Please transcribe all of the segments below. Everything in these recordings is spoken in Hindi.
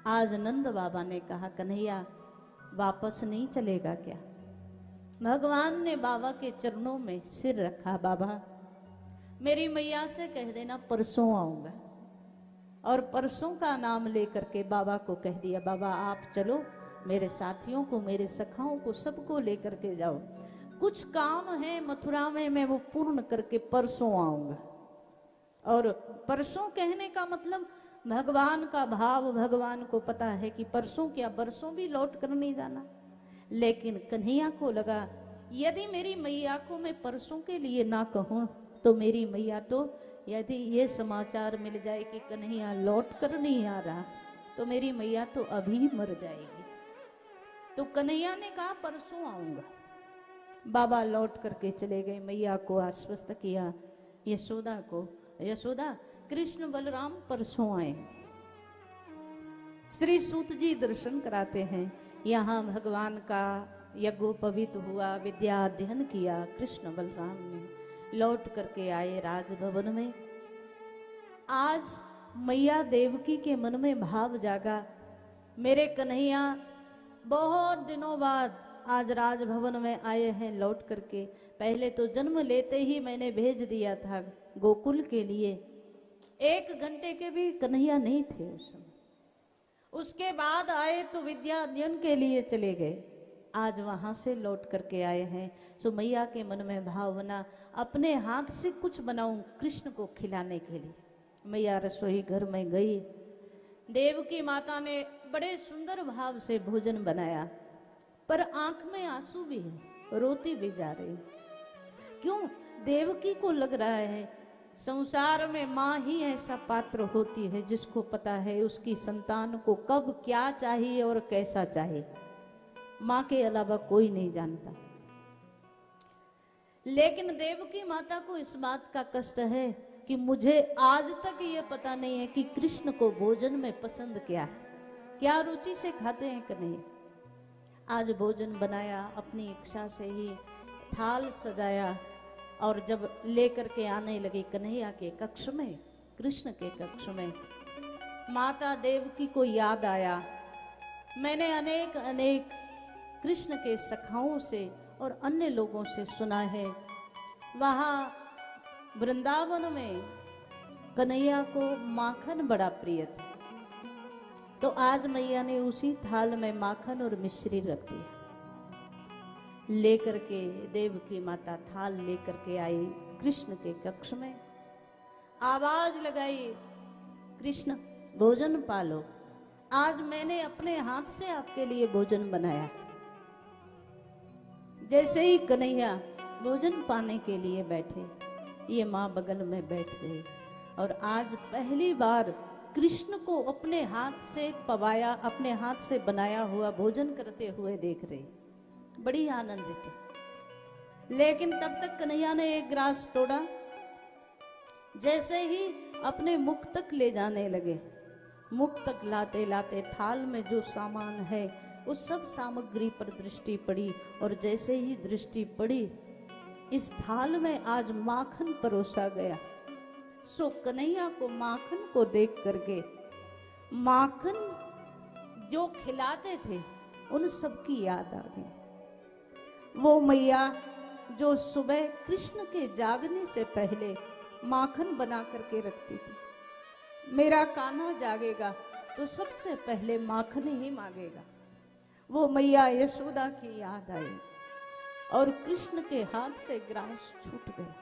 आज नंद बाबा ने कहा, कन्हैया वापस नहीं चलेगा क्या? भगवान ने बाबा के चरणों में सिर रखा, बाबा मेरी मैया से कह देना परसों आऊंगा। और परसों का नाम लेकर के बाबा को कह दिया, बाबा आप चलो, मेरे साथियों को, मेरे सखाओं को, सबको लेकर के जाओ, कुछ काम है मथुरा में, मैं वो पूर्ण करके परसों आऊंगा। और परसों कहने का मतलब भगवान का भाव, भगवान को पता है कि परसों क्या बरसों भी लौट कर नहीं जाना। लेकिन कन्हैया को लगा यदि मेरी मैया को मैं परसों के लिए ना कहूं तो मेरी मैया तो, यदि ये समाचार मिल जाए कि कन्हैया लौट कर नहीं आ रहा तो मेरी मैया तो अभी मर जाएगी। तो कन्हैया ने कहा परसों आऊंगा। बाबा लौट करके चले गए, मैया को आश्वस्त किया, यशोदा को, यशोदा कृष्ण बलराम परसों आए। श्री सूत जी दर्शन कराते हैं, यहाँ भगवान का यज्ञोपवीत हुआ, विद्या अध्ययन किया कृष्ण बलराम ने, लौट करके आए राजभवन में। आज मैया देवकी के मन में भाव जागा, मेरे कन्हैया बहुत दिनों बाद आज राजभवन में आए हैं लौट करके। पहले तो जन्म लेते ही मैंने भेज दिया था गोकुल के लिए, 1 घंटे के भी कन्हैया नहीं थे उस समय। उसके बाद आए तो विद्या अध्ययन के लिए चले गए, आज वहां से लौट करके आए हैं। सो मैया के मन में भाव बना, अपने हाथ से कुछ बनाऊं कृष्ण को खिलाने के लिए। मैया रसोई घर में गई, देवकी माता ने बड़े सुंदर भाव से भोजन बनाया, पर आंख में आंसू भी है, रोती भी जा रही। क्यों? देवकी को लग रहा है संसार में माँ ही ऐसा पात्र होती है जिसको पता है उसकी संतान को कब क्या चाहिए और कैसा चाहिए, माँ के अलावा कोई नहीं जानता। लेकिन देवकी माता को इस बात का कष्ट है कि मुझे आज तक ये पता नहीं है कि कृष्ण को भोजन में पसंद क्या है, क्या रुचि से खाते हैं कि नहीं। आज भोजन बनाया, अपनी इच्छा से ही थाल सजाया, और जब लेकर के आने लगी कन्हैया के कक्ष में, कृष्ण के कक्ष में, माता देवकी को याद आया, मैंने अनेक अनेक कृष्ण के सखाओं से और अन्य लोगों से सुना है, वहाँ वृंदावन में कन्हैया को माखन बड़ा प्रिय था। तो आज मैया ने उसी थाल में माखन और मिश्री रख दिया। लेकर के देवकी माता थाल लेकर के आई कृष्ण के कक्ष में, आवाज लगाई, कृष्ण भोजन पालो, आज मैंने अपने हाथ से आपके लिए भोजन बनाया। जैसे ही कन्हैया भोजन पाने के लिए बैठे, ये माँ बगल में बैठ गई और आज पहली बार कृष्ण को अपने हाथ से पवाया, अपने हाथ से बनाया हुआ भोजन करते हुए देख रही, बड़ी आनंदित है। लेकिन तब तक कन्हैया ने एक ग्रास तोड़ा, जैसे ही अपने मुख तक ले जाने लगे, मुख तक लाते लाते थाल में जो सामान है उस सब सामग्री पर दृष्टि पड़ी, और जैसे ही दृष्टि पड़ी इस थाल में आज माखन परोसा गया। सो कन्हैया को माखन को देख करके, माखन जो खिलाते थे उन सब की याद आ गई। वो मैया जो सुबह कृष्ण के जागने से पहले माखन बना करके रखती थी, मेरा कान्हा जागेगा तो सबसे पहले माखन ही मांगेगा, वो मैया यशोदा की याद आई और कृष्ण के हाथ से ग्रास छूट गया।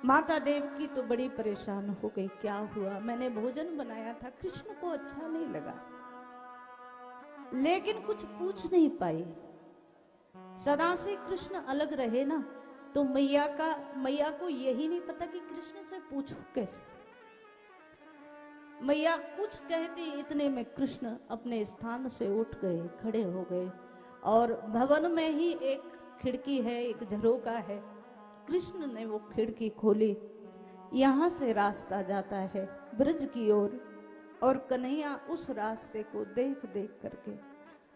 माता देवकी तो बड़ी परेशान हो गई, क्या हुआ, मैंने भोजन बनाया था, कृष्ण को अच्छा नहीं लगा, लेकिन कुछ पूछ नहीं पाई। सदा से कृष्ण अलग रहे ना, तो मैया को यही नहीं पता कि कृष्ण से पूछूं कैसे। मैया कुछ कहती, इतने में कृष्ण अपने स्थान से उठ गए, खड़े हो गए, और भवन में ही एक खिड़की है, एक झरोका है, कृष्ण ने वो खिड़की खोली, यहाँ से रास्ता जाता है ब्रज की ओर, और कन्हैया उस रास्ते को देख देख करके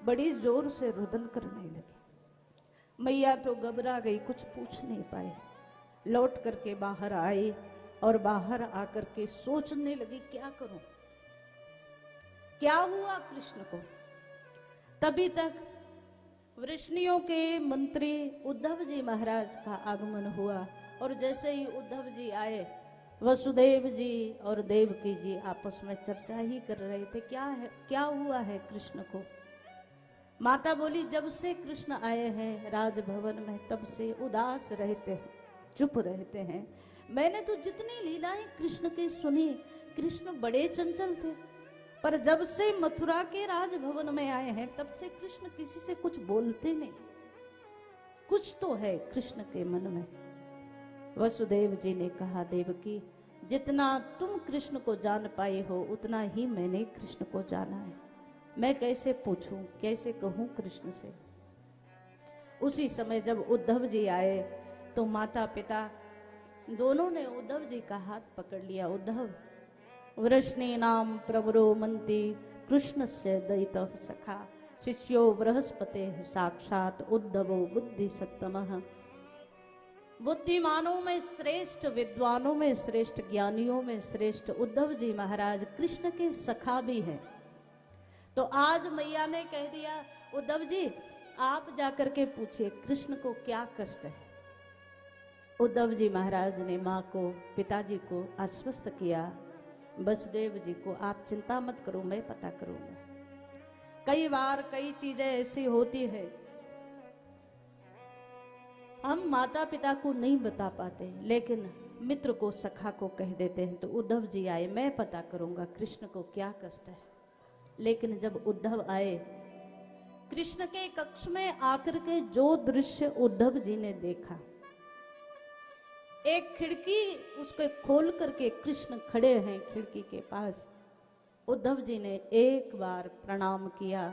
बड़ी जोर से रुदन करने लगी। मैया तो घबरा गई, कुछ पूछ नहीं पाए, लौट करके बाहर आई और बाहर आकर के सोचने लगी क्या करूं। क्या हुआ कृष्ण को? तभी तक वृष्णियों के मंत्री उद्धव जी महाराज का आगमन हुआ, और जैसे ही उद्धव जी आए, वसुदेव जी और देवकी जी आपस में चर्चा ही कर रहे थे, क्या हुआ है कृष्ण को। माता बोली, जब से कृष्ण आए हैं राजभवन में तब से उदास रहते हैं, चुप रहते हैं। मैंने तो जितनी लीलाएं कृष्ण की सुनी, कृष्ण बड़े चंचल थे, पर जब से मथुरा के राजभवन में आए हैं तब से कृष्ण किसी से कुछ बोलते नहीं। कुछ तो है कृष्ण के मन में। वसुदेव जी ने कहा, देवकी, जितना तुम कृष्ण को जान पाए हो उतना ही मैंने कृष्ण को जाना है। मैं कैसे पूछूं, कैसे कहूं कृष्ण से। उसी समय जब उद्धव जी आए तो माता पिता दोनों ने उद्धव जी का हाथ पकड़ लिया। उद्धव, वृष्णि नाम प्रवरो मंती कृष्ण से दयित सखा शिष्यो बृहस्पते साक्षात उद्धवो बुद्धि सत्तमः। बुद्धिमानों में श्रेष्ठ, विद्वानों में श्रेष्ठ, ज्ञानियों में श्रेष्ठ उद्धव जी महाराज कृष्ण के सखा भी हैं। तो आज मैया ने कह दिया, उद्धव जी आप जाकर के पूछिए कृष्ण को क्या कष्ट है। उद्धव जी महाराज ने माँ को, पिताजी को आश्वस्त किया, वसुदेव जी को, आप चिंता मत करो, मैं पता करूंगा। कई बार कई चीजें ऐसी होती है हम माता पिता को नहीं बता पाते, लेकिन मित्र को, सखा को कह देते हैं। तो उद्धव जी आए, मैं पता करूंगा कृष्ण को क्या कष्ट है। लेकिन जब उद्धव आए, कृष्ण के कक्ष में आकर के जो दृश्य उद्धव जी ने देखा, एक खिड़की उसको खोल करके कृष्ण खड़े हैं खिड़की के पास। उद्धव जी ने एक बार प्रणाम किया,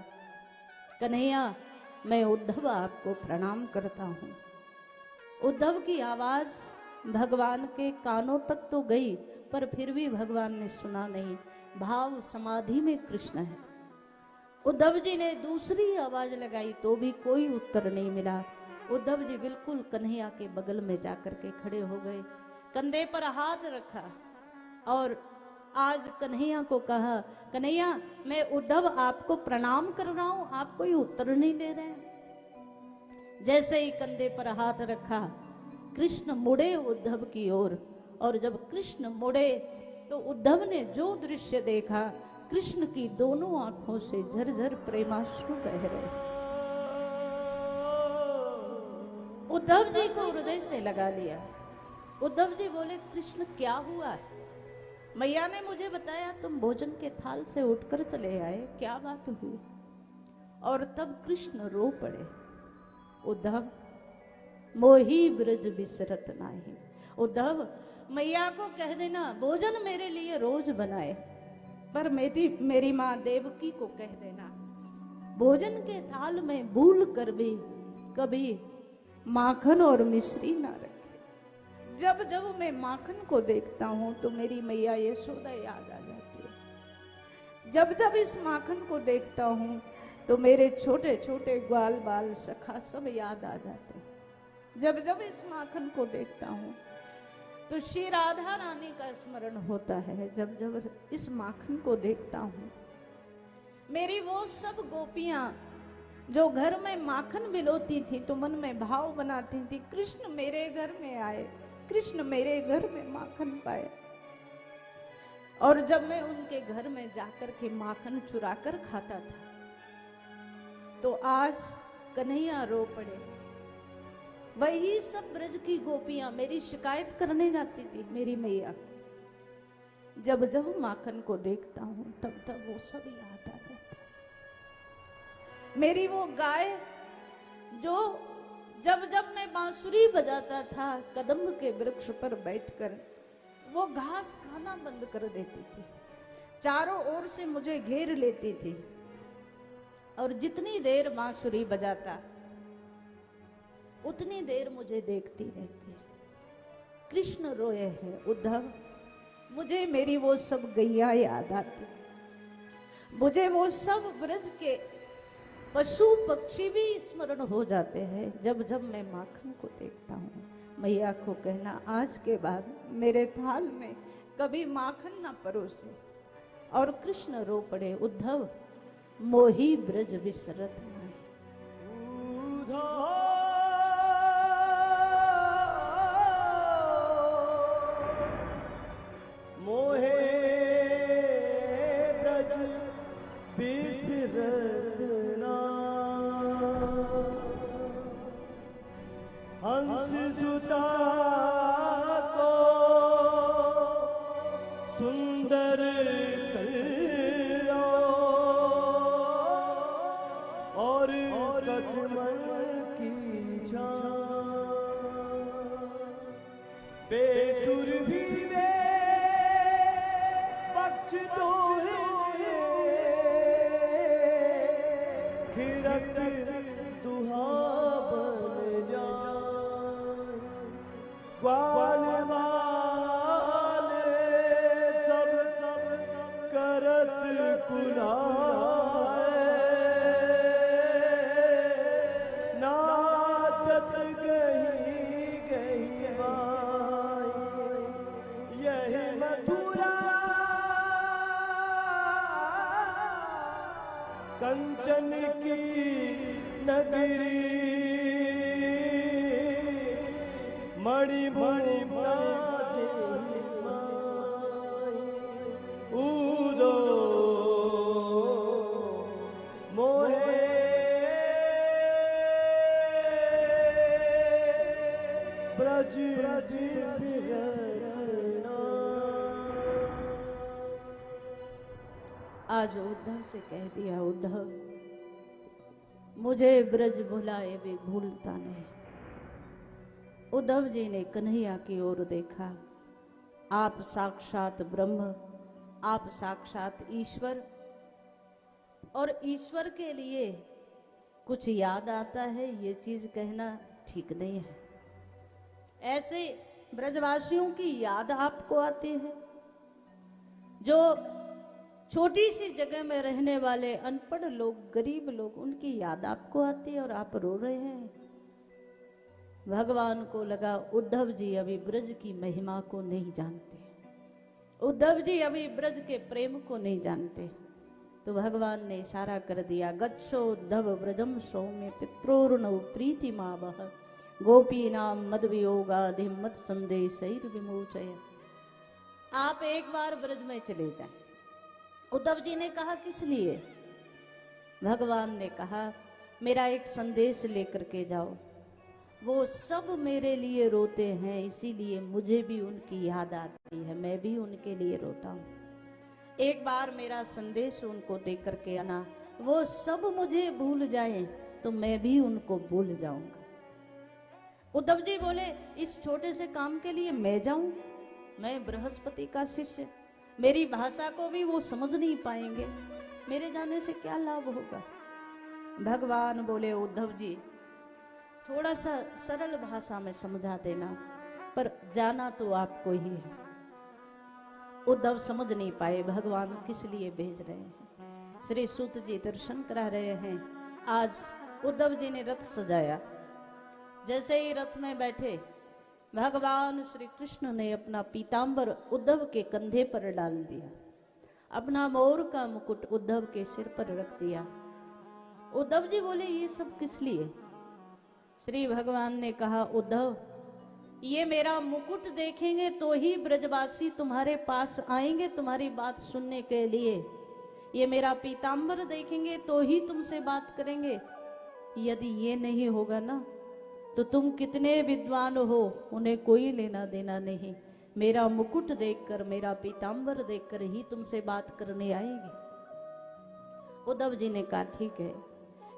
कन्हैया मैं उद्धव आपको प्रणाम करता हूँ। उद्धव की आवाज भगवान के कानों तक तो गई, पर फिर भी भगवान ने सुना नहीं। भाव समाधि में कृष्ण है। उद्धव जी ने दूसरी आवाज लगाई तो भी कोई उत्तर नहीं मिला। उद्धव जी बिल्कुल कन्हैया के बगल में जाकर के खड़े हो गए, कंधे पर हाथ रखा और आज कन्हैया को कहा, कन्हैया मैं उद्धव आपको प्रणाम कर रहा हूं, आप कोई उत्तर नहीं दे रहे हैं। जैसे ही कंधे पर हाथ रखा, कृष्ण मुड़े उद्धव की ओर, और जब कृष्ण मुड़े तो उद्धव ने जो दृश्य देखा, कृष्ण की दोनों आंखों से झरझर प्रेमाश्रु बह रहे। उद्धव जी को हृदय से लगा लिया। उद्धव जी बोले, कृष्ण क्या हुआ है? मैया ने मुझे बताया तुम भोजन के थाल से उठकर चले आए, क्या बात हुई? और तब कृष्ण रो पड़े, उद्धव मोही ब्रज बिसरत नाही। उद्धव मैया को कह देना भोजन मेरे लिए रोज बनाए, पर मेरी माँ देवकी को कह देना भोजन के थाल में भूल कर भी कभी माखन और मिश्री ना रखे। जब जब मैं माखन को देखता हूँ तो मेरी मैया यशोदा याद आ जाती है। जब जब इस माखन को देखता हूँ तो मेरे छोटे छोटे ग्वाल बाल सखा सब याद आ जाते हैं। जब जब इस माखन को देखता हूँ तो श्री राधा रानी का स्मरण होता है। जब जब इस माखन को देखता हूँ, मेरी वो सब गोपियां जो घर में माखन बिलोती थी तो मन में भाव बनाती थी, कृष्ण मेरे घर में आए, कृष्ण मेरे घर में माखन पाए। और जब मैं उनके घर में जाकर के माखन चुरा कर खाता था तो आज कन्हैया रो पड़े। वही सब ब्रज की गोपियां मेरी शिकायत करने जाती थी, मेरी मैया। जब जब माखन को देखता हूं तब तब वो सब याद आ जाता। मेरी वो गाय जो जब जब मैं बांसुरी बजाता था कदम्ब के वृक्ष पर बैठकर, वो घास खाना बंद कर देती थी, चारों ओर से मुझे घेर लेती थी, और जितनी देर बांसुरी बजाता उतनी देर मुझे देखती रहती। कृष्ण रोए हैं उद्धव, मुझे मेरी वो सब गैया याद आती, मुझे वो सब ब्रज के पशु पक्षी भी स्मरण हो जाते हैं जब जब मैं माखन को देखता हूँ। मैया को कहना आज के बाद मेरे थाल में कभी माखन ना परोसे, और कृष्ण रो पड़े, उद्धव मोही ब्रज विसरत नाहि। मोहे ब्रज विसरत नाहि। हंस सुता को सुंदर करो और कदमन की छां बेसुर भी वे पक्ष तो है खिरक दुहा बन जाए। ग्वाल वाले सब करत कुलाए नाचत गही गही बाई यही मथुरा कंचन की नगरी मणि मणि बाजे माई। उदो मोहे ब्रज आज उद्धव से कह दिया, उद्धव मुझे ब्रज भुलाए भी भूलता नहीं। उद्धव जी ने कन्हैया की ओर देखा। आप साक्षात ब्रह्म, आप साक्षात ईश्वर, और ईश्वर के लिए कुछ याद आता है ये चीज कहना ठीक नहीं है। ऐसे ब्रजवासियों की याद आपको आती है, जो छोटी सी जगह में रहने वाले अनपढ़ लोग, गरीब लोग, उनकी याद आपको आती है और आप रो रहे हैं। भगवान को लगा उद्धव जी अभी ब्रज की महिमा को नहीं जानते, उद्धव जी अभी ब्रज के प्रेम को नहीं जानते। तो भगवान ने इशारा कर दिया, गच्छो उद्धव ब्रजम सौम्य पित्रोर्नौ प्रीति मावह गोपी नाम मद वियोगाधि मत संदेश विमोचय। आप एक बार ब्रज में चले जाएं। उद्धव जी ने कहा किस लिए? भगवान ने कहा मेरा एक संदेश लेकर के जाओ। वो सब मेरे लिए रोते हैं, इसीलिए मुझे भी उनकी याद आती है, मैं भी उनके लिए रोता हूँ। एक बार मेरा संदेश उनको दे करके आना, वो सब मुझे भूल जाएं तो मैं भी उनको भूल जाऊंगा। उद्धव जी बोले इस छोटे से काम के लिए मैं जाऊं? मैं बृहस्पति का शिष्य, मेरी भाषा को भी वो समझ नहीं पाएंगे, मेरे जाने से क्या लाभ होगा? भगवान बोले उद्धव जी थोड़ा सा सरल भाषा में समझा देना, पर जाना तो आपको ही है। उद्धव समझ नहीं पाए भगवान किस लिए भेज रहे हैं। श्री सूत जी दर्शन करा रहे हैं। आज उद्धव जी ने रथ सजाया। जैसे ही रथ में बैठे, भगवान श्री कृष्ण ने अपना पीतांबर उद्धव के कंधे पर डाल दिया, अपना मोर का मुकुट उद्धव के सिर पर रख दिया। उद्धव जी बोले ये सब किस लिए? श्री भगवान ने कहा उद्धव ये मेरा मुकुट देखेंगे तो ही ब्रजवासी तुम्हारे पास आएंगे तुम्हारी बात सुनने के लिए। ये मेरा पीतांबर देखेंगे तो ही तुमसे बात करेंगे। यदि ये नहीं होगा ना तो तुम कितने विद्वान हो उन्हें कोई लेना देना नहीं। मेरा मुकुट देखकर, मेरा पीतांबर देखकर ही तुमसे बात करने आएंगे। उद्धव जी ने कहा ठीक है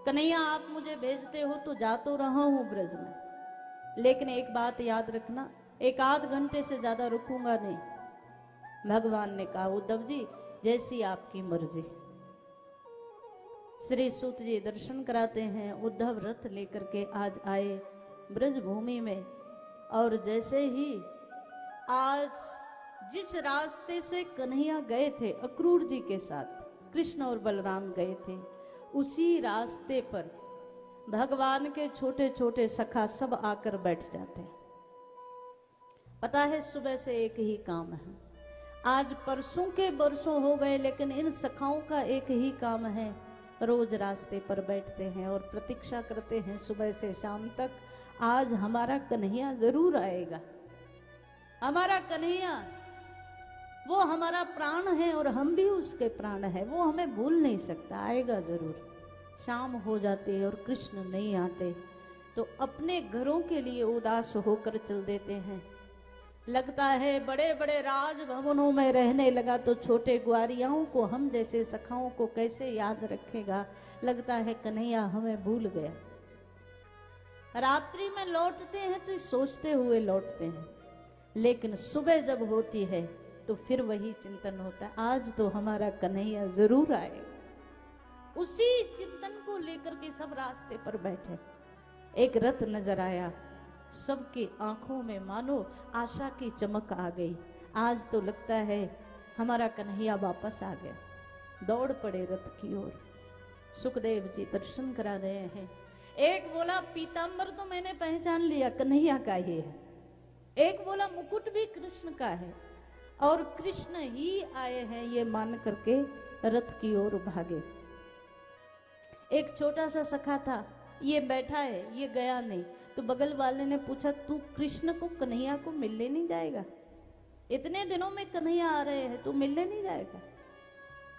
कन्हैया, आप मुझे भेजते हो तो जा तो रहा हूं ब्रज में, लेकिन एक बात याद रखना, एक आध घंटे से ज्यादा रुकूंगा नहीं। भगवान ने कहा उद्धव जी जैसी आपकी मर्जी। श्री सूत जी दर्शन कराते हैं। उद्धव रथ लेकर के आज आए ब्रज भूमि में, और जैसे ही आज जिस रास्ते से कन्हैया गए थे अक्रूर जी के साथ, कृष्ण और बलराम गए थे, उसी रास्ते पर भगवान के छोटे छोटे सखा सब आकर बैठ जाते हैं। पता है सुबह से एक ही काम है, आज परसों के बरसों हो गए, लेकिन इन सखाओं का एक ही काम है, रोज रास्ते पर बैठते हैं और प्रतीक्षा करते हैं सुबह से शाम तक, आज हमारा कन्हैया जरूर आएगा। हमारा कन्हैया वो हमारा प्राण है और हम भी उसके प्राण है, वो हमें भूल नहीं सकता, आएगा जरूर। शाम हो जाती है और कृष्ण नहीं आते तो अपने घरों के लिए उदास होकर चल देते हैं। लगता है बड़े बड़े राजभवनों में रहने लगा तो छोटे ग्वारियाओं को, हम जैसे सखाओं को कैसे याद रखेगा। लगता है कन्हैया हमें भूल गया। रात्रि में लौटते हैं तो सोचते हुए लौटते हैं, लेकिन सुबह जब होती है तो फिर वही चिंतन होता है, आज तो हमारा कन्हैया जरूर आएगा। उसी चिंतन को लेकर के सब रास्ते पर बैठे। एक रथ नजर आया, सबकी आंखों में मानो आशा की चमक आ गई। आज तो लगता है हमारा कन्हैया वापस आ गया। दौड़ पड़े रथ की ओर। सुखदेव जी दर्शन करा रहे हैं। एक बोला पीतांबर तो मैंने पहचान लिया, कन्हैया का ही है। एक बोला मुकुट भी कृष्ण का है और कृष्ण ही आए हैं, ये मान करके रथ की ओर भागे। एक छोटा सा सखा था, ये बैठा है, ये गया नहीं। तो बगल वाले ने पूछा, तू कृष्ण को कन्हैया को मिलने नहीं जाएगा? इतने दिनों में कन्हैया आ रहे हैं, तू मिलने नहीं जाएगा?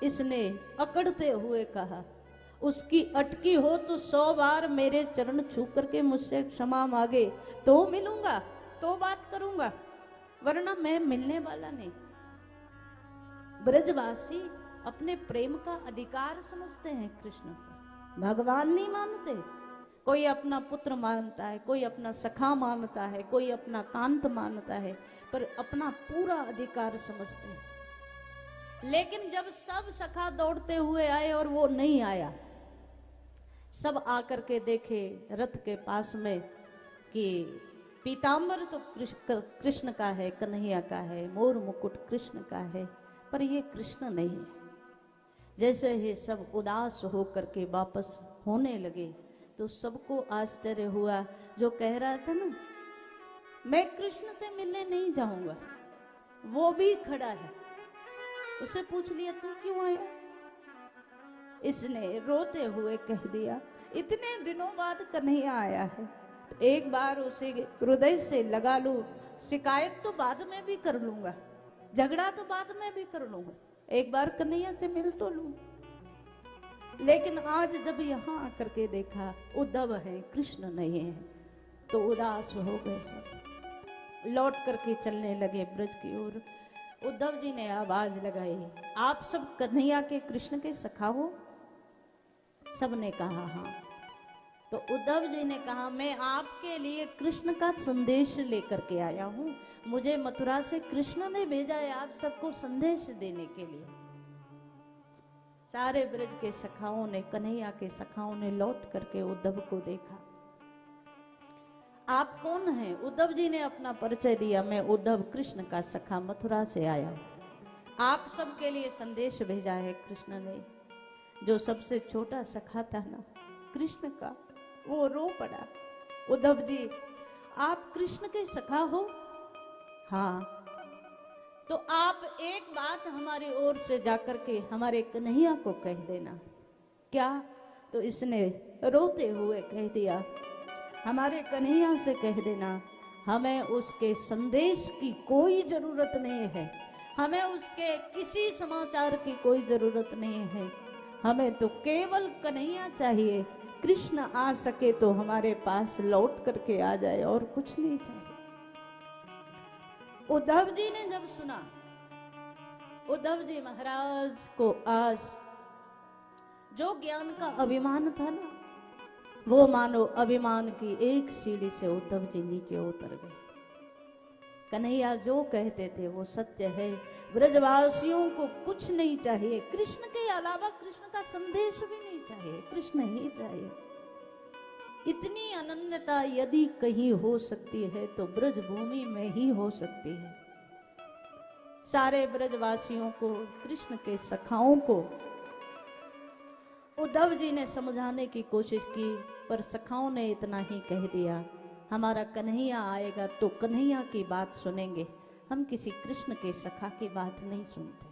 इसने अकड़ते हुए कहा, उसकी अटकी हो तो 100 बार मेरे चरण छू करके मुझसे क्षमा मांगे तो मिलूंगा, तो बात करूंगा, वरना मैं मिलने वाला नहीं। ब्रजवासी अपने प्रेम का अधिकार समझते हैं कृष्ण को, भगवान नहीं मानते। कोई अपना पुत्र मानता है, कोई अपना सखा मानता है, कोई अपना कांत मानता है, पर अपना पूरा अधिकार समझते हैं। लेकिन जब सब सखा दौड़ते हुए आए और वो नहीं आया, सब आकर के देखे रथ के पास में कि पीतांबर तो कृष्ण का है, कन्हैया का है, मोर मुकुट कृष्ण का है, पर ये कृष्ण नहीं है। जैसे ही सब उदास होकर के वापस होने लगे तो सबको आश्चर्य हुआ। जो कह रहा था ना मैं कृष्ण से मिलने नहीं जाऊंगा, वो भी खड़ा है। उसे पूछ लिया, तू क्यों आया? इसने रोते हुए कह दिया, इतने दिनों बाद कन्हैया आया है तो एक बार उसे हृदय से लगा लूं, शिकायत तो बाद में भी कर लूंगा, झगड़ा तो बाद में भी कर लूंगा, एक बार कन्हैया से मिल तो लूं। लेकिन आज जब यहाँ आकर के देखा उद्धव है, कृष्ण नहीं है, तो उदास हो गए। सब लौट करके चलने लगे ब्रज की ओर। उद्धव जी ने आवाज लगाई, आप सब कन्हैया के कृष्ण के सखा हो? सबने कहा हाँ। तो उद्धव जी ने कहा, मैं आपके लिए कृष्ण का संदेश लेकर के आया हूँ, मुझे मथुरा से कृष्ण ने भेजा है आप सबको संदेश देने के लिए। सारे ब्रज के सखाओं ने, कन्हैया के सखाओं ने लौट करके उद्धव को देखा। आप कौन हैं? उद्धव जी ने अपना परिचय दिया, मैं उद्धव कृष्ण का सखा मथुरा से आया हूं, आप सबके लिए संदेश भेजा है कृष्ण ने। जो सबसे छोटा सखा था ना कृष्ण का, वो रो पड़ा। उद्धव जी आप कृष्ण के सखा हो? हाँ। तो आप एक बात हमारी ओर से जाकर के हमारे कन्हैया को कह देना। क्या? तो इसने रोते हुए कह दिया, हमारे कन्हैया से कह देना हमें उसके संदेश की कोई जरूरत नहीं है, हमें उसके किसी समाचार की कोई जरूरत नहीं है, हमें तो केवल कन्हैया चाहिए। कृष्ण आ सके तो हमारे पास लौट करके आ जाए, और कुछ नहीं चाहिए। उद्धव जी ने जब सुना, उद्धव जी महाराज को आज जो ज्ञान का अभिमान था ना, वो मानो अभिमान की एक सीढ़ी से उद्धव जी नीचे उतर गए। कन्हैया जो कहते थे वो सत्य है। ब्रजवासियों को कुछ नहीं चाहिए, कृष्ण के अलावा कृष्ण का संदेश भी नहीं चाहिए, कृष्ण ही चाहिए। इतनी अनन्यता यदि कहीं हो सकती है तो ब्रज भूमि में ही हो सकती है। सारे ब्रजवासियों को, कृष्ण के सखाओं को उद्धव जी ने समझाने की कोशिश की, पर सखाओं ने इतना ही कह दिया, हमारा कन्हैया आएगा तो कन्हैया की बात सुनेंगे, हम किसी कृष्ण के सखा की बात नहीं सुनते।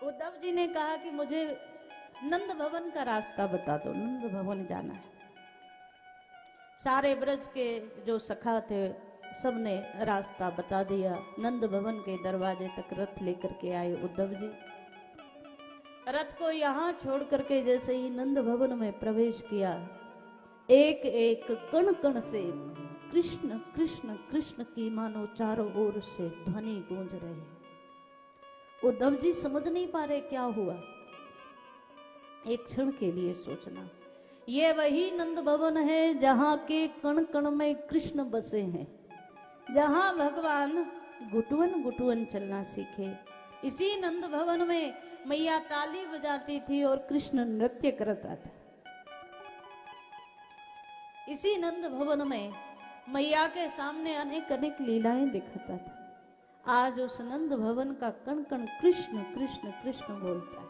उद्धव जी ने कहा कि मुझे नंद भवन का रास्ता बता दो, नंद भवन जाना है। सारे ब्रज के जो सखा थे सबने रास्ता बता दिया। नंद भवन के दरवाजे तक रथ लेकर के आए उद्धव जी। रथ को यहाँ छोड़ करके जैसे ही नंद भवन में प्रवेश किया, एक एक कण कण से कृष्ण कृष्ण कृष्ण की मानो चारों ओर से ध्वनि गूंज रही। उद्धव जी समझ नहीं पा रहे क्या हुआ। एक क्षण के लिए सोचना, ये वही नंद भवन है जहां के कण कण में कृष्ण बसे हैं, जहां भगवान गुटवन गुटवन चलना सीखे। इसी नंद भवन में मैया ताली बजाती थी और कृष्ण नृत्य करता था। इसी नंद भवन में मैया के सामने अनेक अनेक लीलाएं दिखाता था। आज उस नंद भवन का कण कण कृष्ण कृष्ण कृष्ण बोलता है।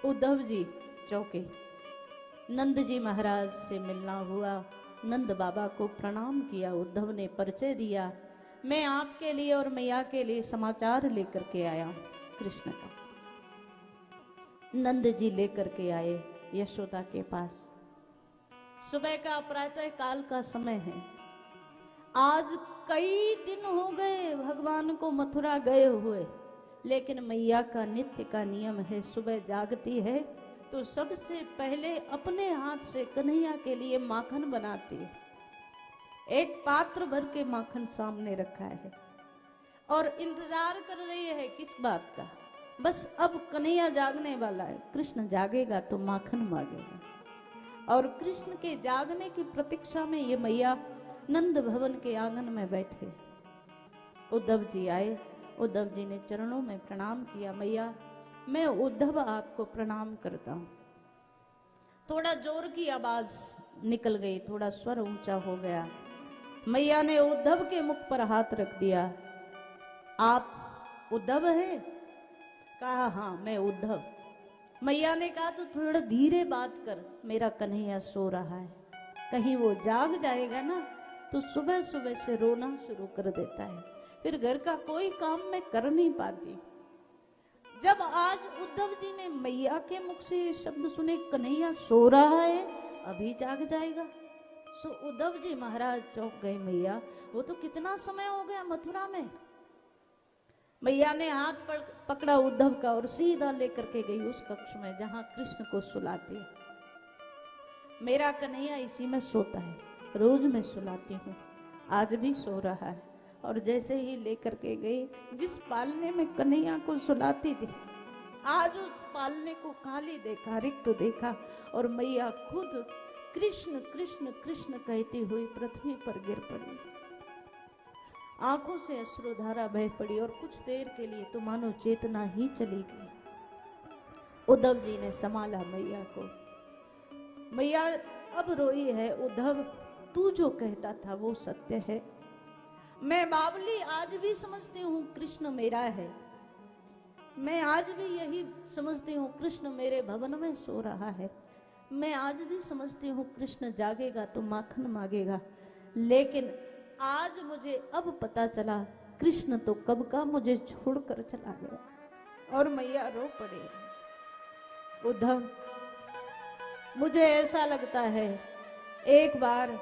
उद्धव जी चौके। नंद जी महाराज से मिलना हुआ, नंद बाबा को प्रणाम किया। उद्धव ने परिचय दिया, मैं आपके लिए और मैया के लिए समाचार लेकर के आया हूं कृष्ण का। नंद जी लेकर के आए यशोदा के पास। सुबह का प्रातः काल का समय है। आज कई दिन हो गए भगवान को मथुरा गए हुए, लेकिन मैया का नित्य का नियम है, सुबह जागती है तो सबसे पहले अपने हाथ से कन्हैया के लिए माखन बनाती है। एक पात्र भर के माखन सामने रखा है और इंतजार कर रही है किस बात का, बस अब कन्हैया जागने वाला है, कृष्ण जागेगा तो माखन मांगेगा। और कृष्ण के जागने की प्रतीक्षा में ये मैया नंद भवन के आंगन में बैठे। उद्धव जी आए, उद्धव जी ने चरणों में प्रणाम किया। मैया मैं उद्धव आपको प्रणाम करता हूं। थोड़ा जोर की आवाज निकल गई, थोड़ा स्वर ऊंचा हो गया। मैया ने उद्धव के मुख पर हाथ रख दिया। आप उद्धव हैं? कहा हाँ मैं उद्धव। मैया ने कहा तो थोड़ा धीरे बात कर, मेरा कन्हैया सो रहा है, कहीं वो जाग जाएगा ना तो सुबह सुबह से रोना शुरू कर देता है, फिर घर का कोई काम मैं कर नहीं पाती। जब आज उद्धव जी ने मैया के मुख से ये शब्द सुने, कन्हैया सो रहा है अभी जाग जाएगा, सो उद्धव जी महाराज चौंक गए। मैया वो तो कितना समय हो गया मथुरा में। मैया ने हाथ पकड़ा उद्धव का और सीधा लेकर के गई उस कक्ष में जहां कृष्ण को सुलाती। मेरा कन्हैया इसी में सोता है, रोज मैं सुलाती हूँ, आज भी सो रहा है। और जैसे ही लेकर के गई, जिस पालने में कन्हैया को सुलाती थी, आज उस पालने को खाली देखा, रिक्त देखा और मैया खुद कृष्ण कृष्ण कृष्ण कहती हुई पृथ्वी पर गिर पड़ी। आंखों से अश्रुधारा बह पड़ी और कुछ देर के लिए तो मानो चेतना ही चली गई। उद्धव जी ने संभाला मैया को। मैया अब रोई है। उद्धव तू जो कहता था वो सत्य है। मैं बावली आज भी समझती हूँ कृष्ण मेरा है। मैं आज भी यही समझती हूँ कृष्ण मेरे भवन में सो रहा है। मैं आज भी समझती हूँ कृष्ण जागेगा तो माखन मांगेगा। लेकिन आज मुझे अब पता चला कृष्ण तो कब का मुझे छोड़कर चला गया। और मैया रो पड़े। उद्धव मुझे ऐसा लगता है एक बार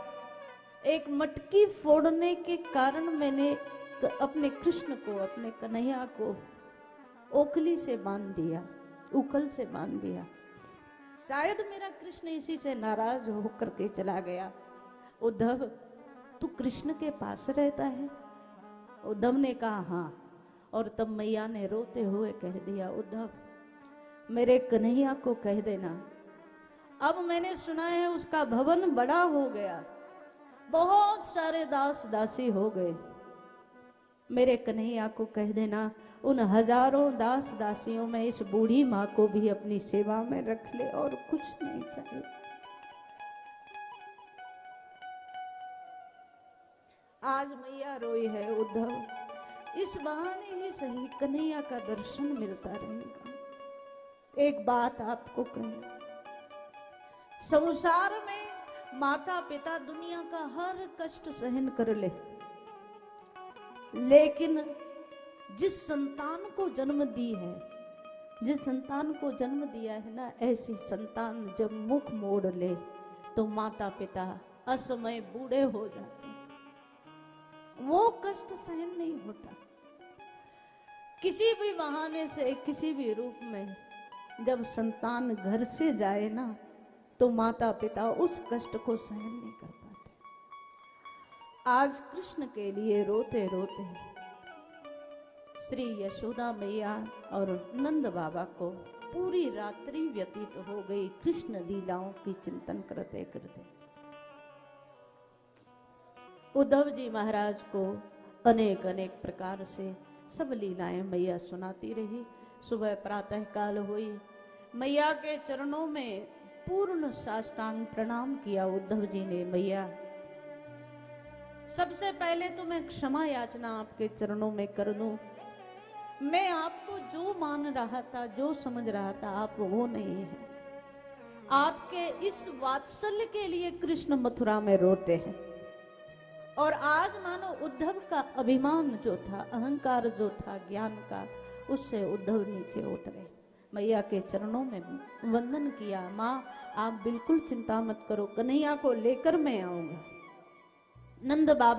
एक मटकी फोड़ने के कारण मैंने अपने कृष्ण को, अपने कन्हैया को ओखली से बांध दिया, उखल से बांध दिया। शायद मेरा कृष्ण इसी से नाराज होकर के चला गया। उद्धव तू कृष्ण के पास रहता है? उद्धव ने कहा हाँ। और तब मैया ने रोते हुए कह दिया, उद्धव मेरे कन्हैया को कह देना, अब मैंने सुना है उसका भवन बड़ा हो गया, बहुत सारे दास दासी हो गए। मेरे कन्हैया को कह देना उन हजारों दास दासियों में इस बूढ़ी माँ को भी अपनी सेवा में रख ले और कुछ नहीं चाहिए। आज मैया रोई है। उद्धव इस बहाने ही सही कन्हैया का दर्शन मिलता रहेगा। एक बात आपको कहूं, संसार में माता पिता दुनिया का हर कष्ट सहन कर ले, लेकिन जिस संतान को जन्म दी है, जिस संतान को जन्म दिया है ना, ऐसी संतान जब मुख मोड़ ले तो माता पिता असमय बूढ़े हो जाते हैं। वो कष्ट सहन नहीं होता। किसी भी बहाने से, किसी भी रूप में जब संतान घर से जाए ना, तो माता पिता उस कष्ट को सहन नहीं कर पाते। आज कृष्ण के लिए रोते रोते श्री यशोदा मैया और नंद बाबा को पूरी रात्रि व्यतीत हो गई कृष्ण लीलाओं की चिंतन करते करते। उद्धव जी महाराज को अनेक अनेक प्रकार से सब लीलाएं मैया सुनाती रही। सुबह प्रातः काल हुई, मैया के चरणों में पूर्ण साष्टांग प्रणाम किया उद्धव जी ने। मैया, सबसे पहले तो मैं क्षमा याचना आपके चरणों में कर दूं। मैं आपको जो मान रहा था, जो समझ रहा था, आप वो नहीं है। आपके इस वात्सल्य के लिए कृष्ण मथुरा में रोते हैं। और आज मानो उद्धव का अभिमान जो था, अहंकार जो था ज्ञान का, उससे उद्धव नीचे उतरे। मैया के चरणों में वंदन किया। माँ, आप बिल्कुल चिंता मत करो, कन्हैया को लेकर मैं आऊंगा। नंद बाबा